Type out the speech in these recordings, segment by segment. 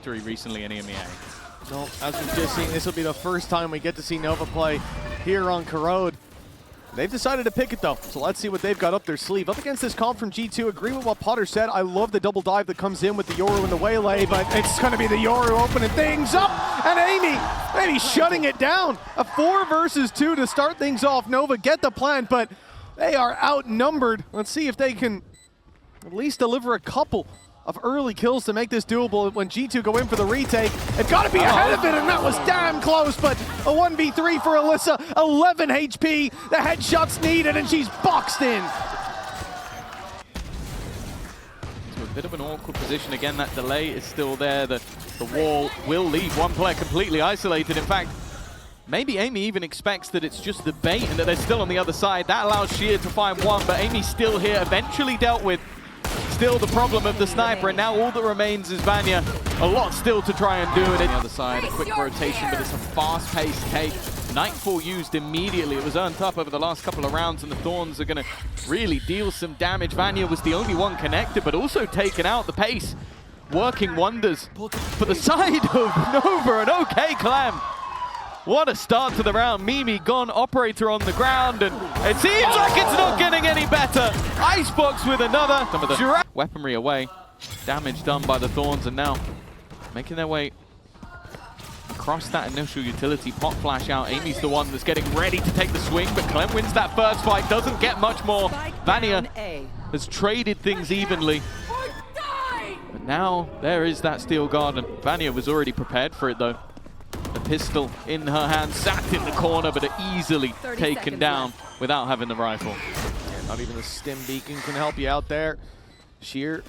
recently in EMEA. No, as we've just seen, this will be the first time we get to see Nova play here on Corrode. They've decided to pick it though, so let's see what they've got up their sleeve. Up against this comp from G2, agree with what Potter said. I love the double dive that comes in with the Yoru and the Waylay, but it's going to be the Yoru opening things up, and Amy shutting it down. A 4 versus 2 to start things off. Nova get the plant, but they are outnumbered. Let's see if they can at least deliver a couple of early kills to make this doable when G2 go in for the retake. They've got to be ahead of it, and that was damn close, but a 1v3 for Alyssa, 11 HP, the headshot's needed, and she's boxed in. So a bit of an awkward position. Again, that delay is still there. The wall will leave one player completely isolated. In fact, maybe Amy even expects that it's just the bait and that they're still on the other side. That allows Sheer to find one, but Amy's still here, eventually dealt with. Still the problem of the sniper, and now all that remains is Vanya. A lot still to try and do it. On the other side, a quick rotation, but it's a fast-paced take. Nightfall used immediately. It was earned up over the last couple of rounds, and the Thorns are going to really deal some damage. Vanya was the only one connected, but also taken out. The pace working wonders for the side of Nova, and okay, Clem. What a start to the round. Mimi gone, operator on the ground, and it seems like it's not getting any better. Icebox with another. Some of the weaponry away. Damage done by the Thorns, and now making their way across that initial utility. Pot flash out. Amy's the one that's getting ready to take the swing, but Clem wins that first fight. Doesn't get much more. Vanya has traded things evenly. But now there is that steel guard, and Vanya was already prepared for it though. The pistol in her hand, sat in the corner, but easily taken down without having the rifle. Yeah, not even the stim beacon can help you out there. Sheer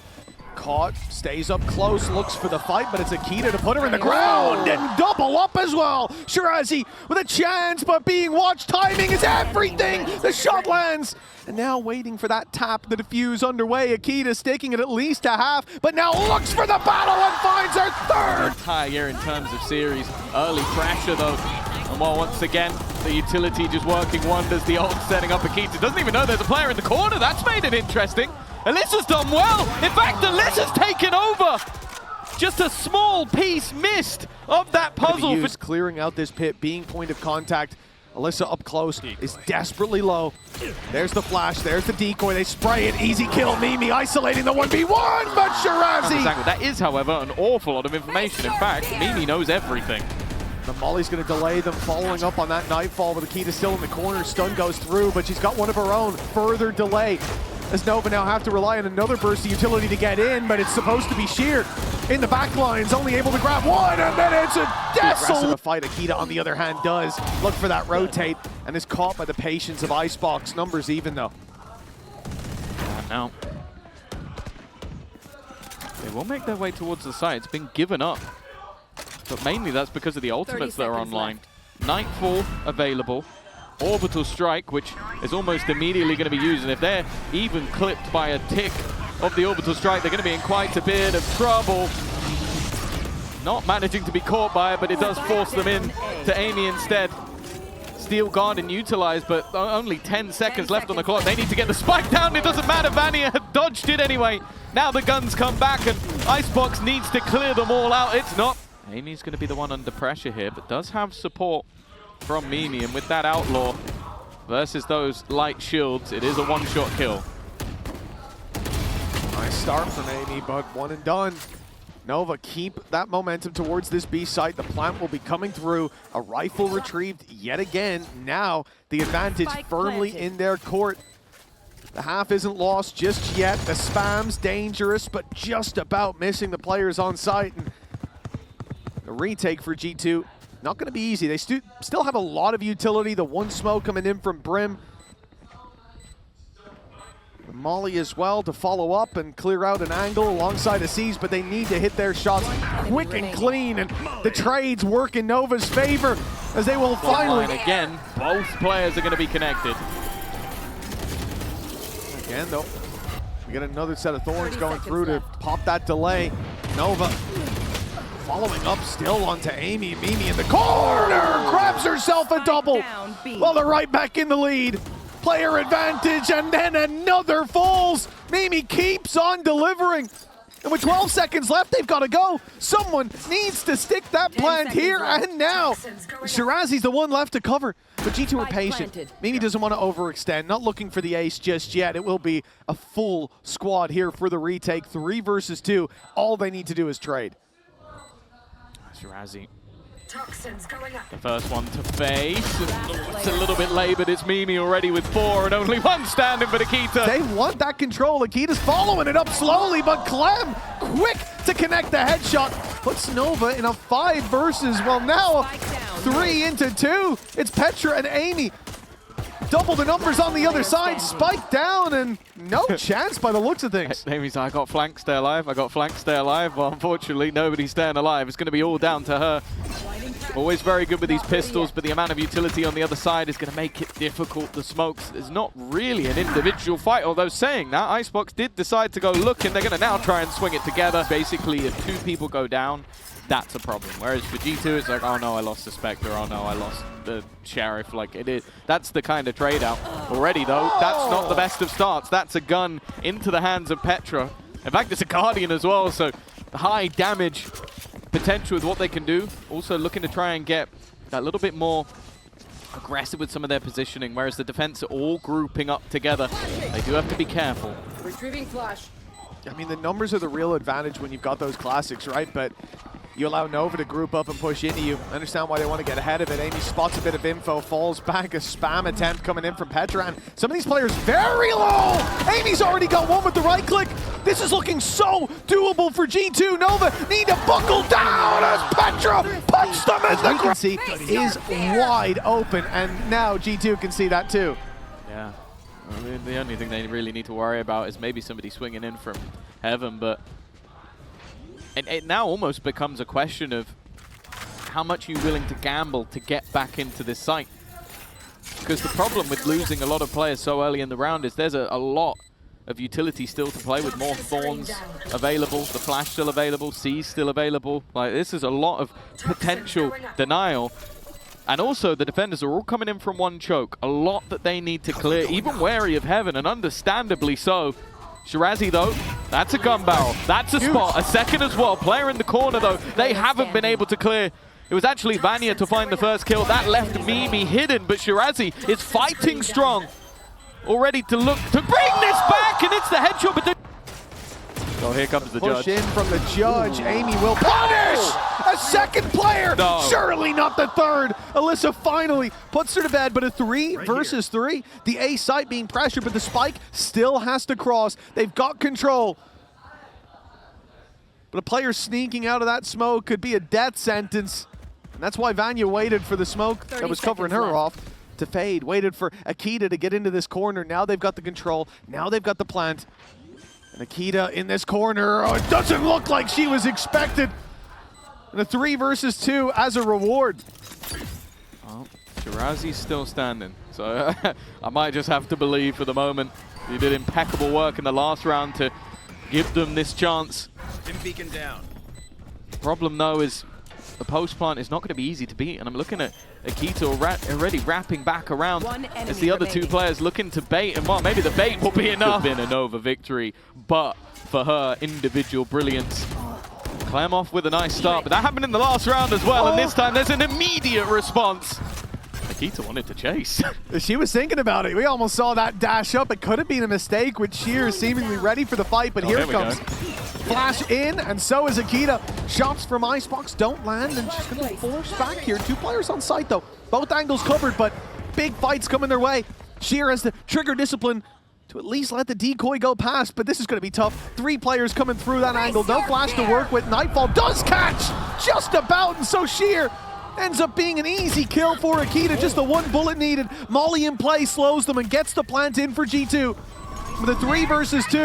caught, stays up close, looks for the fight, but it's Akita to put her in the ground and double up as well. Shirazi with a chance, but being watched. Timing is everything. The shot lands. And now waiting for that tap, the defuse underway. Akita staking it at least a half, but now looks for the battle and finds her third. Entire in terms of series. Early pressure though. And while once again, the utility just working wonders. The ult setting up Akita. Doesn't even know there's a player in the corner. That's made it interesting. Alyssa's done well. In fact, Alyssa's taken over. Just a small piece missed of that puzzle. Clearing out this pit, being point of contact. Alyssa up close is desperately low. There's the flash, there's the decoy, they spray it, easy kill. Mimi isolating the 1v1, but Shirazi! That is, however, an awful lot of information. In fact, Mimi knows everything. The Molly's going to delay them, following up on that Nightfall with Akita still in the corner. Stun goes through, but she's got one of her own. Further delay, as Nova now have to rely on another burst of utility to get in, but it's supposed to be Sheer in the back lines, only able to grab one, and then it's a desolate fight. Akita, on the other hand, does look for that rotate, and is caught by the patience of Icebox. Numbers even, though. Now, they will make their way towards the side. It's been given up, but mainly that's because of the ultimates that are online. Nightfall available. Orbital Strike, which is almost immediately going to be used, and if they're even clipped by a tick of the Orbital Strike, they're going to be in quite a bit of trouble. Not managing to be caught by it, but it does force them in to Amy instead. Steel Garden utilized, but only 10 seconds left on the clock. They need to get the spike down. It doesn't matter. Vanya had dodged it anyway. Now the guns come back, and Icebox needs to clear them all out. It's not. Amy's going to be the one under pressure here, but does have support from Mimi, and with that Outlaw versus those light shields, it is a one-shot kill. Nice start from Amy, but one and done. Nova keep that momentum towards this B site. The plant will be coming through. A rifle retrieved yet again. Now the advantage firmly in their court. The half isn't lost just yet. The spam's dangerous, but just about missing the players on site. And a retake for G2. Not going to be easy. They still have a lot of utility. The one smoke coming in from Brim. Molly as well to follow up and clear out an angle alongside Aziz, but they need to hit their shots quick and clean, and the trades work in Nova's favor as they will finally... And again, both players are going to be connected. Again, though, we get another set of Thorns going through to pop that delay. Nova following up still onto Amy. Mimi in the corner, grabs herself a double. Well, they're right back in the lead. Player advantage, and then another falls. Mimi keeps on delivering. And with 12 seconds left, they've got to go. Someone needs to stick that plant here and now. Shirazi's the one left to cover. But G2 are patient. Mimi doesn't want to overextend. Not looking for the ace just yet. It will be a full squad here for the retake. 3 versus 2. All they need to do is trade. Shirazi. The first one to face. It's a little bit late, but it's Mimi already with 4 and only 1 standing for Nikita. They want that control. Akita's following it up slowly, but Clem, quick to connect the headshot. Puts Nova in a 5 versus, well now, 3 into 2. It's Petra and Amy. Double the numbers on the other side. Spike down and no chance by the looks of things. Amy's like, I got flanked, stay alive. I got flanked, stay alive. Well, unfortunately, nobody's staying alive. It's going to be all down to her. Always very good with these pistols, but the amount of utility on the other side is going to make it difficult. The smokes is not really an individual fight, although saying that, Icebox did decide to go look, and they're going to now try and swing it together. Basically, if 2 people go down, that's a problem. Whereas for G2, it's like, oh no, I lost the Spectre. Oh no, I lost the Sheriff. Like, it is. That's the kind of trade out. Already, though, that's not the best of starts. That's a gun into the hands of Petra. In fact, it's a Guardian as well, so high damage potential with what they can do. Also looking to try and get a little bit more aggressive with some of their positioning, whereas the defense are all grouping up together. They do have to be careful. Retrieving flash. I mean, the numbers are the real advantage when you've got those classics, right? But you allow Nova to group up and push into you. I understand why they want to get ahead of it. Amy spots a bit of info, falls back, a spam attempt coming in from Petra. And some of these players very low. Amy's already got one with the right click. This is looking so doable for G2. Nova need to buckle down as Petra puts them in the ground. See is wide open, and now G2 can see that too. Yeah. I mean, the only thing they really need to worry about is maybe somebody swinging in from heaven, but it now almost becomes a question of how much you're willing to gamble to get back into this site. Because the problem with losing a lot of players so early in the round is there's a lot of utility still to play with, more Thorns available, the Flash still available, C's still available. Like, this is a lot of potential denial. And also, the defenders are all coming in from 1 choke. A lot that they need to clear, even wary of heaven, and understandably so. Shirazi, though, that's a gun barrel. That's a spot. A second as well. Player in the corner, though. They haven't been able to clear. It was actually Vanya to find the first kill. That left Mimi hidden, but Shirazi is fighting strong. Already to look to bring this back, and it's the headshot. But oh, here comes the Push judge. in from the judge. Amy will punish a second player. No. Surely not the third. Alyssa finally puts her to bed, but a 3 versus 3. The A site being pressured, but the spike still has to cross. They've got control. But a player sneaking out of that smoke could be a death sentence. And that's why Vanya waited for the smoke that was covering her off to fade. Waited for Akita to get into this corner. Now they've got the control. Now they've got the plant. And Akita in this corner. Oh, it doesn't look like she was expected. And a 3 versus 2 as a reward. Well, Shirazi's still standing, so I might just have to believe for the moment. He did impeccable work in the last round to give them this chance. Beacon down. Problem, though, is the post plant is not going to be easy to beat, and I'm looking at Akita already wrapping back around as the other 2 players looking to bait, and well, maybe the bait will be enough. Been a Nova victory, but for her individual brilliance. Clem off with a nice start, but that happened in the last round as well, and this time there's an immediate response. Akita wanted to chase. She was thinking about it. We almost saw that dash up. It could have been a mistake with Sheer seemingly ready for the fight, but here it comes. Flash in, and so is Akita. Shots from Icebox don't land, and she's going to be forced back here. 2 players on site, though. Both angles covered, but big fights coming their way. Sheer has the trigger discipline to at least let the decoy go past, but this is going to be tough. 3 players coming through that angle. No Flash to work with. Nightfall does catch just about, and so Sheer ends up being an easy kill for Akita. Just the 1 bullet needed. Molly in play slows them and gets the plant in for G2. With a 3 versus 2,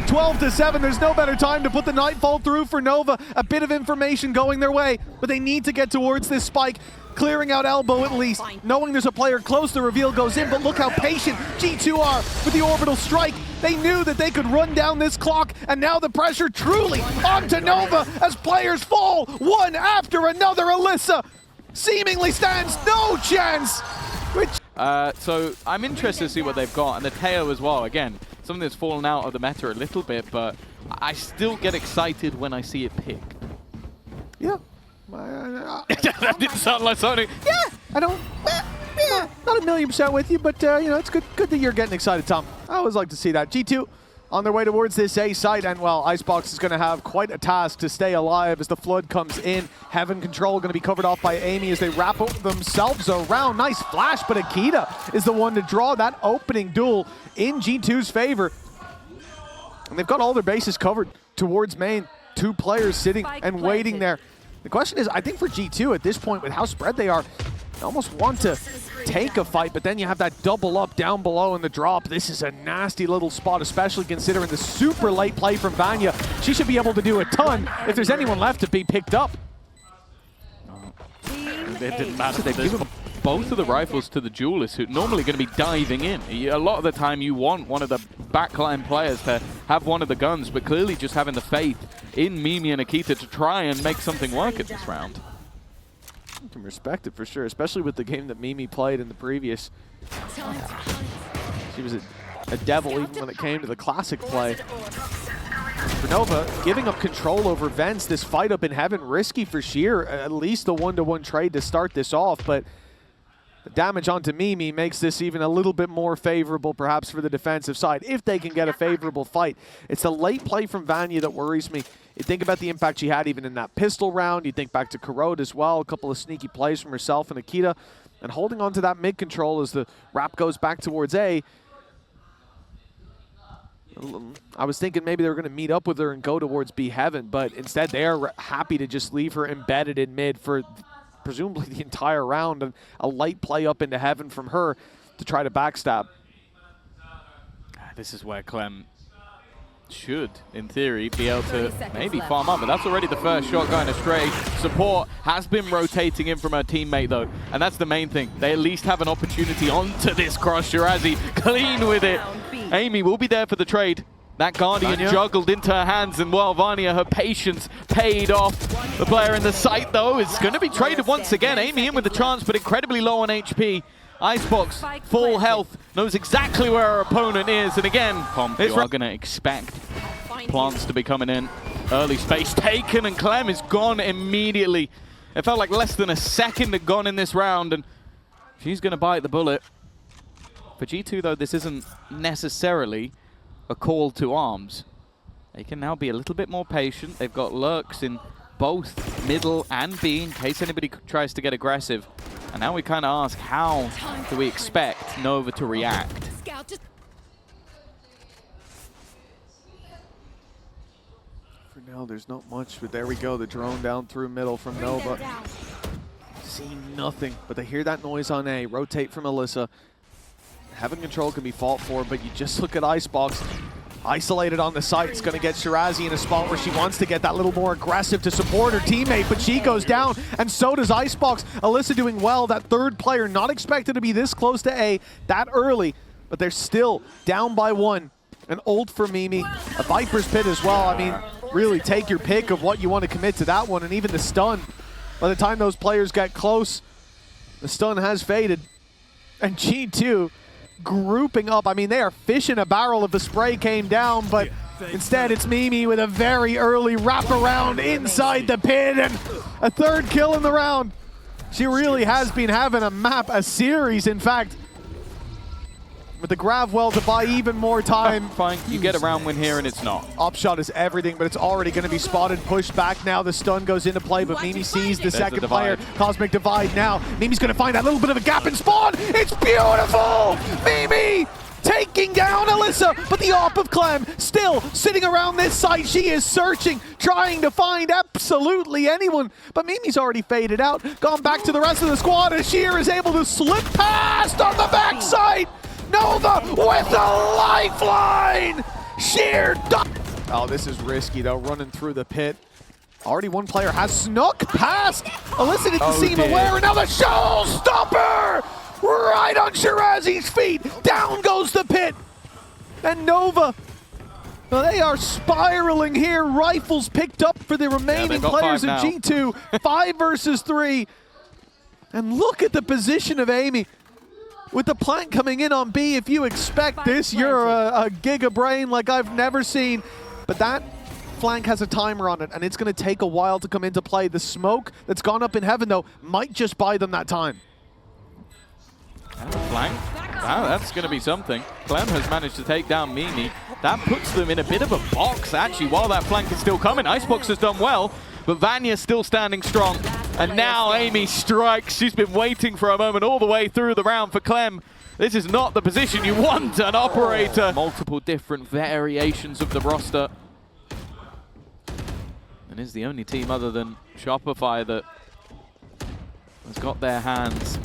12-7, there's no better time to put the Nightfall through for Nova. A bit of information going their way, but they need to get towards this spike. Clearing out elbow at least, knowing there's a player close, the reveal goes in, but look how patient G2 are with the orbital strike. They knew that they could run down this clock, and now the pressure truly onto Nova as players fall one after another. Alyssa seemingly stands no chance. So I'm interested to see what they've got, and the Teo as well. Again, something that's fallen out of the meta a little bit, but I still get excited when I see it picked. Yeah. That didn't sound like something. Yeah, I don't. Yeah, not 1,000,000% with you, but you know, it's good that you're getting excited, Tom. I always like to see that. G2 on their way towards this A site, and well, Icebox is going to have quite a task to stay alive as the Flood comes in. Heaven Control going to be covered off by Amy as they wrap themselves around. Nice flash, but Akita is the one to draw that opening duel in G2's favor. And they've got all their bases covered towards main. 2 players sitting and waiting there. The question is, I think for G2 at this point, with how spread they are, they almost want to take a fight, but then you have that double up down below in the drop. This is a nasty little spot, especially considering the super late play from Vanya. She should be able to do a ton if there's anyone left to be picked up. It didn't matter. They've given both of the rifles to the duelists, who are normally going to be diving in. A lot of the time you want one of the backline players to have one of the guns, but clearly just having the faith in Mimi and Akita to try and make something work at this round. You can respect it for sure, especially with the game that Mimi played in the previous. She was a devil even when it came to the classic play. For Nova, giving up control over Vents, this fight up in Heaven, risky for Sheer. At least a 1-to-1 trade to start this off, but the damage onto Mimi makes this even a little bit more favorable perhaps for the defensive side, if they can get a favorable fight. It's the late play from Vanya that worries me. You think about the impact she had even in that pistol round. You think back to Corrode as well, a couple of sneaky plays from herself and Akita, and holding on to that mid control as the wrap goes back towards A. I was thinking maybe they were going to meet up with her and go towards B Heaven, but instead they are happy to just leave her embedded in mid for presumably the entire round, and a light play up into Heaven from her to try to backstab. This is where Clem should, in theory, be able to maybe farm up, but that's already the first shot going astray. Support has been rotating in from her teammate, though, and that's the main thing. They at least have an opportunity onto this cross. Shirazi clean with it. Amy will be there for the trade. That Guardian juggled into her hands, and well, Vanya, her patience paid off. The player in the site, though, is going to be traded once again. Amy in with the chance, but incredibly low on HP. Icebox, full health, knows exactly where her opponent is, and again, you are going to expect plants to be coming in. Early space taken, and Clem is gone immediately. It felt like less than a second had gone in this round, and she's going to bite the bullet. For G2, though, this isn't necessarily a call to arms. They can now be a little bit more patient. They've got lurks in both middle and B in case anybody tries to get aggressive. And now we kind of ask, how do we expect Nova to react? For now, there's not much, but there we go. The drone down through middle from Nova. Seeing nothing, but they hear that noise on A. Rotate from Alyssa. Heaven Control can be fought for, but you just look at Icebox. Isolated on the site, it's going to get Shirazi in a spot where she wants to get that little more aggressive to support her teammate, but she goes down, and so does Icebox. Alyssa doing well, that third player not expected to be this close to A that early, but they're still down by 1. An ult for Mimi, a Viper's Pit as well. I mean, really take your pick of what you want to commit to that one, and even the stun. By the time those players get close, the stun has faded. And G2 grouping up. I mean, they are fish in a barrel if the spray came down, but instead it's Mimi with a very early wraparound inside the pit and a third kill in the round. She really has been having a series, in fact, with the Gravwell to buy even more time. Fine, you get a round win here and it's not. Upshot is everything, but it's already going to be spotted, pushed back now. The stun goes into play, but Mimi sees the second player. Cosmic Divide now. Mimi's going to find that little bit of a gap in spawn. It's beautiful! Mimi taking down Alyssa, but the AWP of Clem still sitting around this site. She is searching, trying to find absolutely anyone, but Mimi's already faded out. Gone back to the rest of the squad as Sheer is able to slip past on the backside. Nova with the lifeline! Sheer oh, this is risky though, running through the pit. Already one player has snuck past. Alyssa didn't seem aware, and now the showstopper! Right on Shirazi's feet. Down goes the pit. And Nova, well, they are spiraling here. Rifles picked up for the remaining players in G2. 5 versus 3. And look at the position of Amy. With the plant coming in on B, if you expect this, you're a giga brain like I've never seen. but that flank has a timer on it, and it's going to take a while to come into play. The smoke that's gone up in heaven, though, might just buy them that time. And a flank. Wow, that's going to be something. Clem has managed to take down Mimi. That puts them in a bit of a box, actually, while that flank is still coming. Icebox has done well, but Vanya's still standing strong. And now Amy strikes. She's been waiting for a moment all the way through the round for Clem. This is not the position you want an operator. Multiple different variations of the roster. And is the only team other than Shopify that has got their hands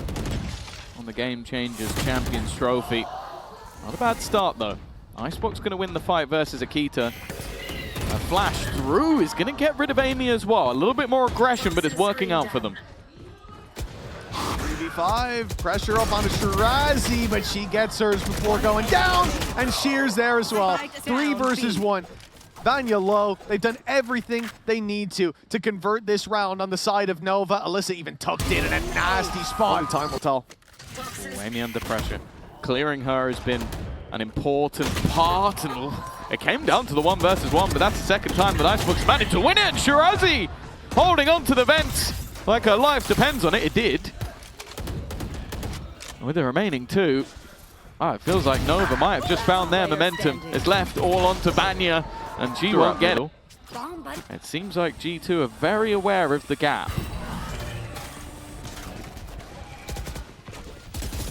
on the Game Changers Champions Trophy. Not a bad start, though. Icebox going to win the fight versus Akita. A flash through is going to get rid of Amy as well. A little bit more aggression, but it's working out for them. 3v5, pressure up on Shirazi, but she gets hers before going down, and Sheer's there as well. 3 versus 1. Vanya low. They've done everything they need to convert this round on the side of Nova. Alyssa even tucked in a nasty spot. Only time will tell. Ooh, Amy under pressure. Clearing her has been an important part, and it came down to the 1 versus 1, but that's the second time that Icebox managed to win it. And Shirazi holding on to the vents like her life depends on it. It did. With the remaining 2, it feels like Nova might have just found their momentum. It's left all onto Vanya, and G won't get it. It seems like G2 are very aware of the gap.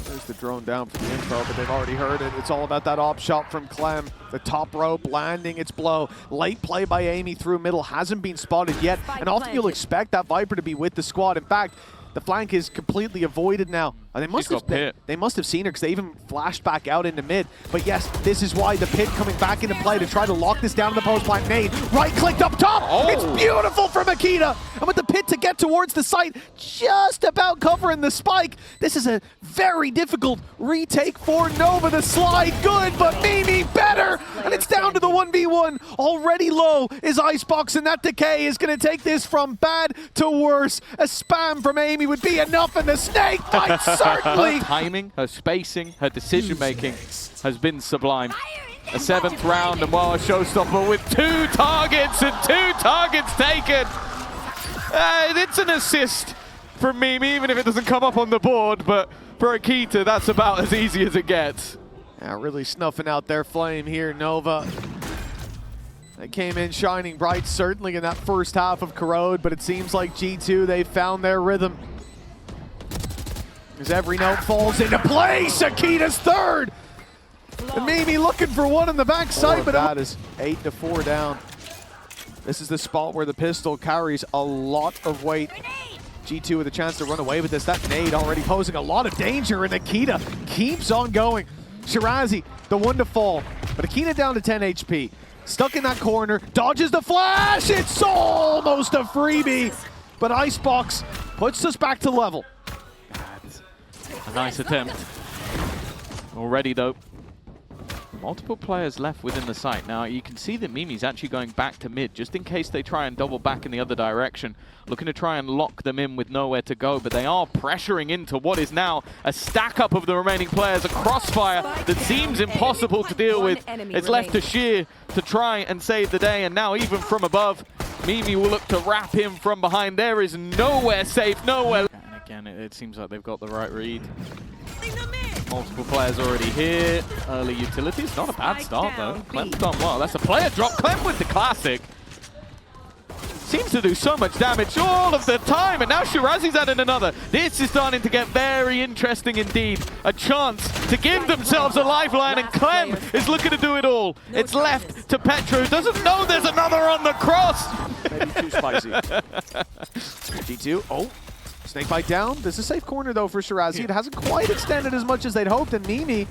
There's the drone down for the info, but they've already heard it. It's all about that op shot from Clem. The top rope landing its blow. Late play by Amy through middle hasn't been spotted yet, and often you'll expect that Viper to be with the squad. In fact, the flank is completely avoided now. They must have seen her because they even flashed back out into mid. But yes, this is why the pit coming back into play to try to lock this down in the post plant. Nade right-clicked up top. Oh. It's beautiful from Akita. And with the pit to get towards the site, just about covering the spike. This is a very difficult retake for Nova. The slide good, but Mimi better. And it's down to the 1v1. Already low is Icebox, and that decay is going to take this from bad to worse. A spam from Amy would be enough, and the snake might certainly. Her timing, her spacing, her decision-making has been sublime. A 7th round, and while a showstopper with 2 targets and 2 targets taken. It's an assist from Mimi, even if it doesn't come up on the board, but for Akita, that's about as easy as it gets. Yeah, really snuffing out their flame here, Nova. They came in shining bright, certainly in that first half of Corrode, but it seems like G2, they found their rhythm. As every note falls into place, Akita's 3rd! And Mimi looking for one on the backside, but that is 8-4 down. This is the spot where the pistol carries a lot of weight. G2 with a chance to run away with this. That nade already posing a lot of danger, and Akita keeps on going. Shirazi, the one to fall, but Akita down to 10 HP. Stuck in that corner, dodges the flash, it's almost a freebie, but Icebox puts us back to level. A nice attempt. Already though. Multiple players left within the site. Now you can see that Mimi's actually going back to mid, just in case they try and double back in the other direction. Looking to try and lock them in with nowhere to go, but they are pressuring into what is now a stack up of the remaining players, a crossfire that seems impossible to deal with. It's left to Sheer to try and save the day, and now even from above, Mimi will look to wrap him from behind. There is nowhere safe, nowhere. And again, it seems like they've got the right read. Multiple players already here. Early utilities, not a bad start though. Clem's done well. That's a player drop. Clem with the classic. Seems to do so much damage all of the time, and now Shirazi's added another. This is starting to get very interesting indeed. A chance to give themselves a lifeline, and Clem is looking to do it all. It's left to Petro, who doesn't know there's another on the cross. Maybe too spicy. G2, oh. Snakebite down. This is a safe corner, though, for Shirazi. It hasn't quite extended as much as they'd hoped, and Mimi,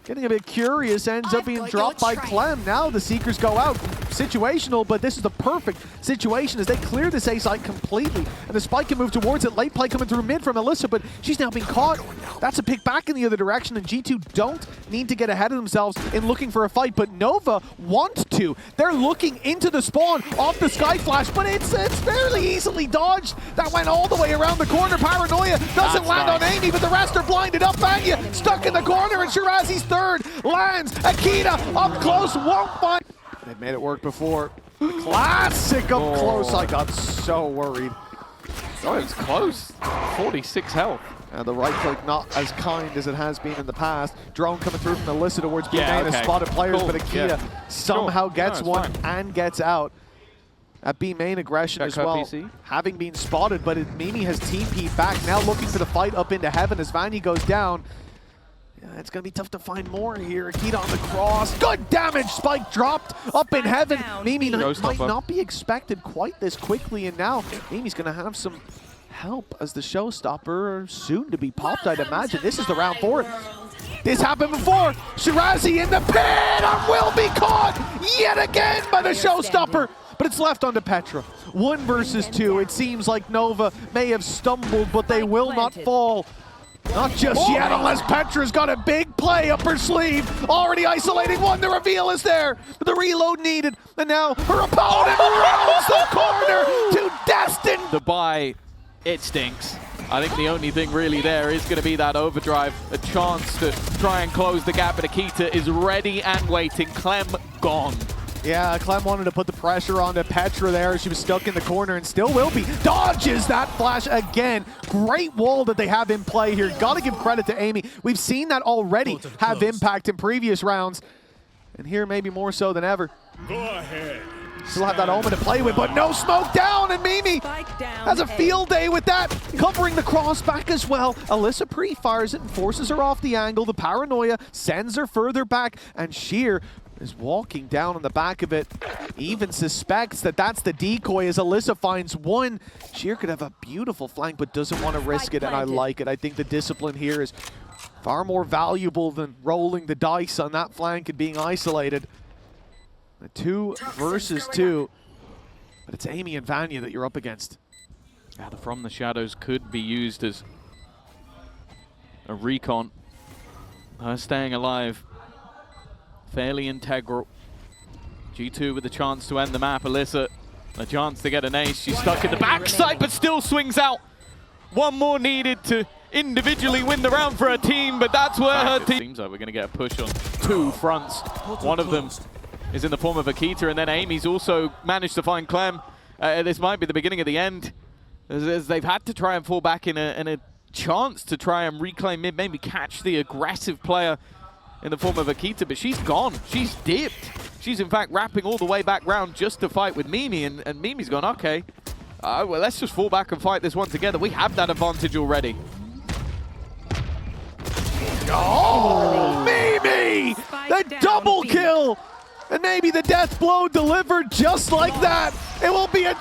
getting a bit curious, ends up being dropped by Clem. Now the Seekers go out. Situational, but this is the perfect situation as they clear this A site completely, and the spike can move towards it. Late play coming through mid from Alyssa, but she's now being caught. That's a pick back in the other direction, and G2 don't need to get ahead of themselves in looking for a fight, but Nova want to. They're looking into the spawn off the Sky Flash, but it's fairly easily dodged. That went all the way around the corner. Paranoia doesn't land on Amy, but the rest are blinded up. Vanya stuck in the corner, and Shirazi's 3rd lands. Akita up close, won't find. They've made it work before. Classic up close. I got so worried. Oh, it's close. 46 health. The right click not as kind as it has been in the past. Drone coming through from Alyssa towards B main has spotted players, Cool. but Akita somehow gets one and gets out. At B main aggression as well, PC. having been spotted, but Mimi has TP'd back, now looking for the fight up into heaven as Vanya goes down. Yeah, it's going to be tough to find more here. Akita on the cross. Good damage! Spike dropped up in heaven. Mimi might not be expected quite this quickly, and now Mimi's going to have some help as the showstopper soon to be popped, I'd imagine. This is the round for it. This happened before. Shirazi in the pit and will be caught yet again by the showstopper. But it's left onto Petra. 1 versus 2. It seems like Nova may have stumbled, but they will not fall. Not just yet, unless Petra's got a big play up her sleeve. Already isolating one. The reveal is there. But the reload needed. And now her opponent rounds the corner to Destin. The buy, it stinks. I think the only thing really there is going to be that overdrive. A chance to try and close the gap, but Akita is ready and waiting. Clem gone. Yeah, Clem wanted to put the pressure onto Petra there. She was stuck in the corner and still will be. Dodges that flash again. Great wall that they have in play here. Got to give credit to Amy. We've seen that already have impact in previous rounds. And here maybe more so than ever. Go ahead. Still have that Omen to play with, but no smoke down, and Mimi has a field day with that. Covering the cross back as well. Alyssa pre-fires it and forces her off the angle. The paranoia sends her further back, and Sheer is walking down on the back of it. Even suspects that that's the decoy as Alyssa finds one. Sheer could have a beautiful flank, but doesn't want to risk it, and I like it. I think the discipline here is far more valuable than rolling the dice on that flank and being isolated. The 2 versus 2, but it's Amy and Vanya that you're up against. Yeah, the From the Shadows could be used as a recon. Her staying alive, fairly integral. G2 with the chance to end the map. Alyssa, a chance to get an ace. She's stuck in the backside, but still swings out. One more needed to individually win the round for her team, but that's where her team... Seems like we're going to get a push on 2 fronts. One of them is in the form of Akita, and then Amy's also managed to find Clem. This might be the beginning of the end, as they've had to try and fall back in a chance to try and reclaim mid, maybe catch the aggressive player in the form of Akita, but she's gone. She's dipped. She's in fact wrapping all the way back round just to fight with Mimi, and Mimi's gone, okay, well, let's just fall back and fight this one together. We have that advantage already. Oh, Mimi! The double kill! And maybe the death blow delivered just like that. It will be a